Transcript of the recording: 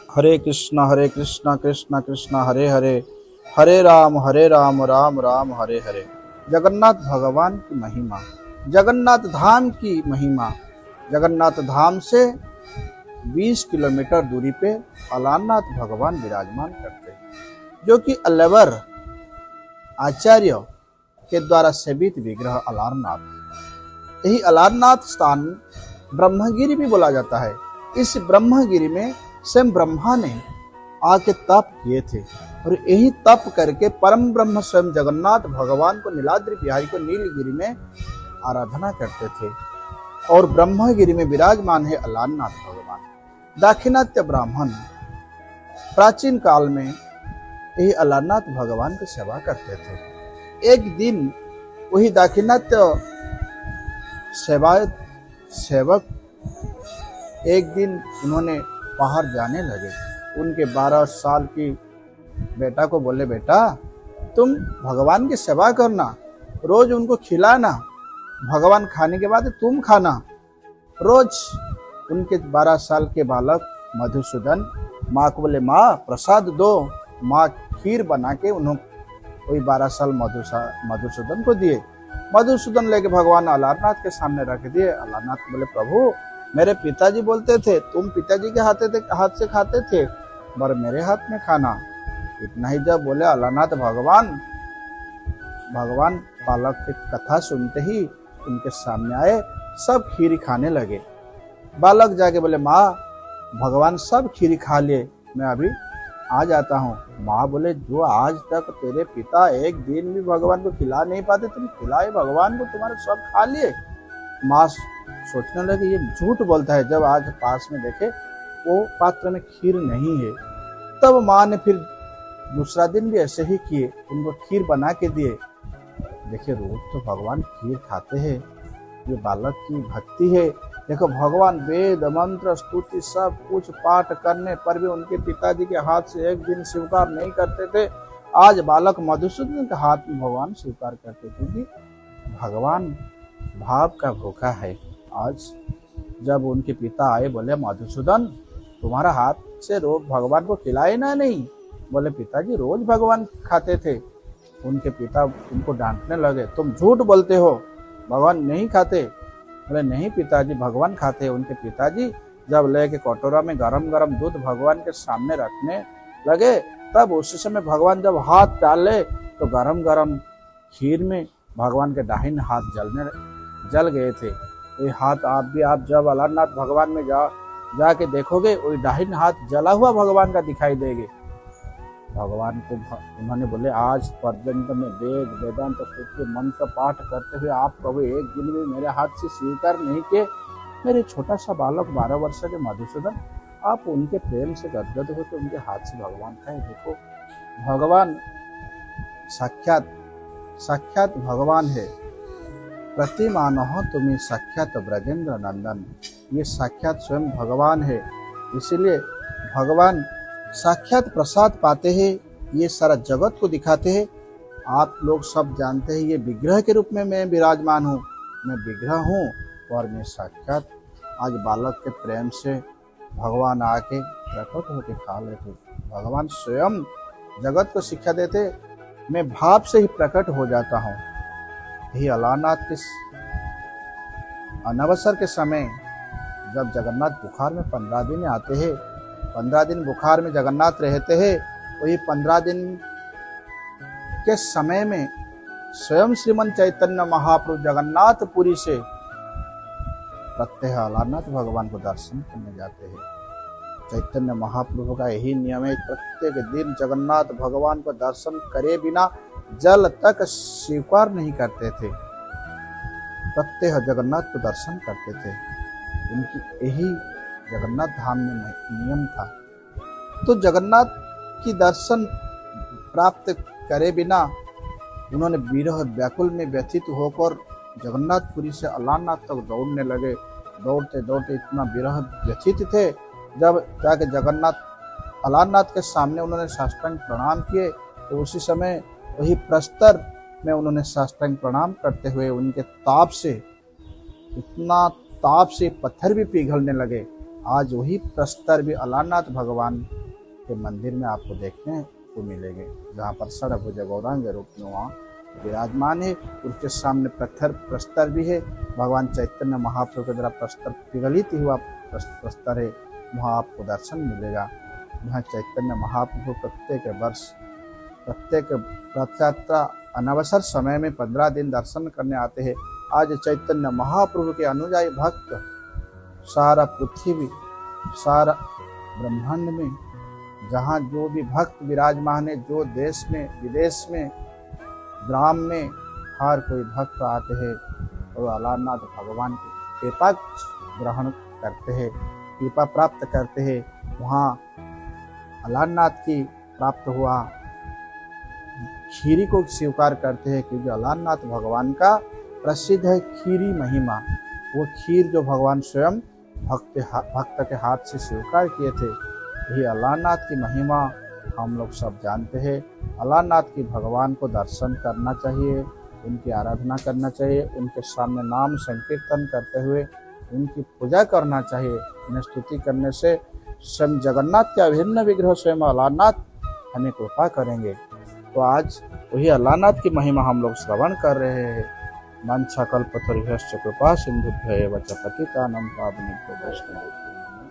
हरे कृष्णा कृष्ण कृष्ण हरे हरे, हरे राम राम राम हरे हरे। जगन्नाथ भगवान की महिमा, जगन्नाथ धाम की महिमा। जगन्नाथ धाम से 20 किलोमीटर दूरी पे अलारनाथ भगवान विराजमान करते हैं, जो कि अलवर आचार्य के द्वारा सेवित विग्रह अलारनाथ। यही अलारनाथ स्थान ब्रह्मगिरी भी बोला जाता है। इस ब्रह्मगिरी में स्वयं ब्रह्मा ने आके तप किए थे, और यही तप करके परम ब्रह्म स्वयं जगन्नाथ भगवान को, नीलाद्रि बिहारी को नीलगिरी में आराधना करते थे। और ब्रह्मगिरी में विराजमान है अलारनाथ भगवान। दाक्षिणात्य ब्राह्मण प्राचीन काल में यही अलारनाथ भगवान की सेवा करते थे। एक दिन वही दाक्षिणात्य सेवक एक दिन उन्होंने बाहर जाने लगे। उनके 12 साल की बेटा को बोले, बेटा तुम भगवान की सेवा करना, रोज उनको खिलाना, भगवान खाने के बाद तुम खाना। रोज उनके 12 साल के बालक मधुसूदन माँ को बोले, माँ प्रसाद दो। माँ खीर बना के उन्होंने वही 12 साल मधुसूदन को दिए। मधुसूदन लेके भगवान अलारनाथ के सामने रख दिए। अलारनाथ बोले, प्रभु मेरे पिताजी बोलते थे तुम पिताजी के हाथ से खाते थे, पर मेरे हाथ में खाना। इतना ही जब बोले अलारनाथ भगवान बालक की कथा सुनते ही उनके सामने आए, सब खीर खाने लगे। बालक जाके बोले, माँ भगवान सब खीर खा लिए, मैं अभी आ जाता हूँ। माँ बोले, जो आज तक तेरे पिता एक दिन भी भगवान को खिला नहीं पाते, तुम खिलाए भगवान को, तुम्हारे सब खा लिए। माँ सोचने लगे ये झूठ बोलता है। जब आज पास में देखे वो पात्र में खीर नहीं है, तब माँ ने फिर दूसरा दिन भी ऐसे ही किए, उनको खीर बना के दिए। देखिए रोज तो भगवान खीर खाते हैं, ये बालक की भक्ति है। देखो भगवान वेद मंत्र स्तुति सब कुछ पाठ करने पर भी उनके पिताजी के हाथ से एक दिन स्वीकार नहीं करते थे। आज बालक मधुसूदन के हाथ में भगवान स्वीकार करते, क्योंकि भगवान भाव का भूखा है। आज जब उनके पिता आए, बोले मधुसूदन तुम्हारा हाथ से रोज भगवान को खिलाए ना? नहीं। बोले पिताजी रोज भगवान खाते थे। उनके पिता उनको डांटने लगे, तुम झूठ बोलते हो, भगवान नहीं खाते। बोले नहीं पिताजी भगवान खाते। उनके पिताजी जब लेके कटोरा में गरम गरम दूध भगवान के सामने रखने लगे, तब उसी समय भगवान जब हाथ डाले तो गरम गरम खीर में भगवान के दाहिने हाथ जल गए थे। वही हाथ आप जब अलारनाथ भगवान में जाके देखोगे, वही दाहिने हाथ जला हुआ भगवान का दिखाई देंगे। भगवान को उन्होंने बोले, आज पर्यंत में वेद वेदांत स्तुति मंत्र पाठ करते हुए आप प्रभु एक दिन भी मेरे हाथ से स्वीकार नहीं किए। मेरे छोटा सा बालक 12 वर्ष के मधुसूदन, आप उनके प्रेम से गदगद होकर उनके हाथ से भगवान खाए। देखो भगवान साक्षात भगवान है। प्रतिमान हो तुम्हें साक्षात ब्रजेंद्र नंदन, ये साक्षात स्वयं भगवान है। इसीलिए भगवान साक्षात प्रसाद पाते हैं, ये सारा जगत को दिखाते हैं। आप लोग सब जानते हैं ये विग्रह के रूप में मैं विराजमान हूँ, मैं विग्रह हूँ और मैं साक्षात। आज बालक के प्रेम से भगवान आके प्रकट होके खा लेते। भगवान स्वयं जगत को शिक्षा देते, मैं भाव से ही प्रकट हो जाता हूँ। यही अलारनाथ के अनवसर के समय जब जगन्नाथ बुखार में 15 दिन आते हैं, 15 दिन बुखार में जगन्नाथ रहते हैं, वही 15 दिन के समय में स्वयं श्रीमन चैतन्य महाप्रभु जगन्नाथपुरी से प्रत्यह अलारनाथ भगवान को दर्शन करने जाते हैं। चैतन्य महाप्रभु का यही नियम है, प्रत्येक दिन जगन्नाथ भगवान को दर्शन करे बिना जल तक स्वीकार नहीं करते थे, प्रत्यह जगन्नाथ को दर्शन करते थे। उनकी यही जगन्नाथ धाम में नियम था। तो जगन्नाथ की दर्शन प्राप्त करे बिना उन्होंने विरह व्याकुल में व्यथित होकर जगन्नाथपुरी से अलारनाथ तक दौड़ने लगे। दौड़ते दौड़ते इतना विरह व्यथित थे, जब जाके जगन्नाथ अलारनाथ के सामने उन्होंने साष्टांग प्रणाम किए, तो उसी समय वही प्रस्तर में उन्होंने साष्टांग प्रणाम करते हुए उनके ताप से, इतना ताप से पत्थर भी पिघलने लगे। आज वही प्रस्तर भी अलारनाथ भगवान के मंदिर में आपको देखने को मिलेंगे, जहाँ पर षडभुज गौरांग रूप में वहाँ विराजमान है। उसके सामने पत्थर प्रस्तर भी है, भगवान चैतन्य महाप्रभु के द्वारा प्रस्तर पिघलित हुआ प्रस्तर है, वहाँ आपको दर्शन मिलेगा। यहाँ चैतन्य महाप्रभु प्रत्येक वर्ष प्रत्येक रथ यात्रा अनवसर समय में 15 दिन दर्शन करने आते हैं। आज चैतन्य महाप्रभु के अनुयायी भक्त सारा पृथ्वी सारा ब्रह्मांड में जहाँ जो भी भक्त विराजमान है, जो देश में विदेश में ग्राम में हर कोई भक्त आते हैं और अलारनाथ भगवान की कृपा ग्रहण करते हैं, कृपा प्राप्त करते हैं। वहाँ अलारनाथ की प्राप्त हुआ खीरी को स्वीकार करते हैं, क्योंकि अलारनाथ भगवान का प्रसिद्ध है खीरी महिमा। वो खीर जो भगवान स्वयं भक्त के हाथ से स्वीकार किए थे, यही अलारनाथ की महिमा हम लोग सब जानते हैं। अलारनाथ की भगवान को दर्शन करना चाहिए, उनकी आराधना करना चाहिए, उनके सामने नाम संकीर्तन करते हुए उनकी पूजा करना चाहिए। उन्हें स्तुति करने से स्वयं जगन्नाथ के अभिन्न विग्रह स्वयं अलारनाथ हमें कृपा करेंगे। तो आज वही अलारनाथ की महिमा हम लोग श्रवण कर रहे हैं। वाञ्छाकल्पतरुभ्यश्च कृपा सिन्धुभ्यो एव च पतितानां पावनेभ्यो वैष्णवेभ्यो